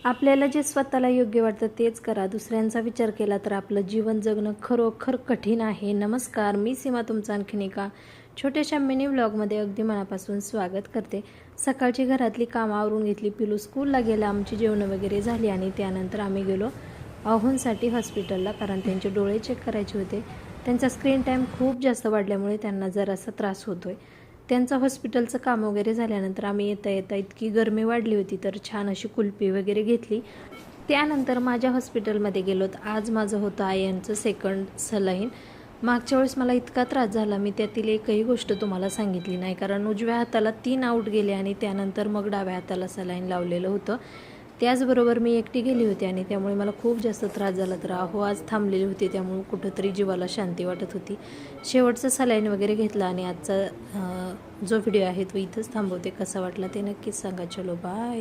आपल्याला जे स्वतःला योग्य वाटतं तेच करा. दुसऱ्यांचा विचार केला तर आपलं जीवन जगणं खरोखर कठीण आहे. नमस्कार, मी सीमा तुमचं आणखीन एका छोट्याशा मिनी व्लॉगमध्ये अगदी मनापासून स्वागत करते. सकाळची घरातली कामं आवरून घेतली. पिलू स्कूलला गेला, आमची जेवणं वगैरे झाली आणि त्यानंतर आम्ही गेलो अहोंसाठी हॉस्पिटलला, कारण त्यांचे डोळे चेक करायचे होते. त्यांचा स्क्रीन टाईम खूप जास्त वाढल्यामुळे त्यांना जरासा त्रास होतो आहे. त्यांचं हॉस्पिटलचं काम वगैरे झाल्यानंतर आम्ही येता येता इतकी गरमी वाढली होती तर छान अशी कुल्फी वगैरे घेतली. त्यानंतर माझ्या हॉस्पिटलमध्ये गेलोत. आज माझं होतं आयनचं सेकंड सलाईन. मागच्या वेळेस मला इतका त्रास झाला, मी त्यातील एकही गोष्ट तुम्हाला सांगितली नाही, कारण उजव्या हाताला 3 आऊट गेले आणि त्यानंतर मग डाव्या हाताला सलाईन लावलेलं होतं. त्याचबरोबर मी एकटी गेली होती आणि त्यामुळे मला खूप जास्त त्रास झाला. तर अहो आज थांबलेली होती, त्यामुळे कुठंतरी जीवाला शांती वाटत होती. शेवटचं सलाईन वगैरे घेतलं आणि आजचा जो व्हिडिओ आहे तो इथंच थांबवते. कसा वाटला ते नक्कीच सांगा. चलो बाय.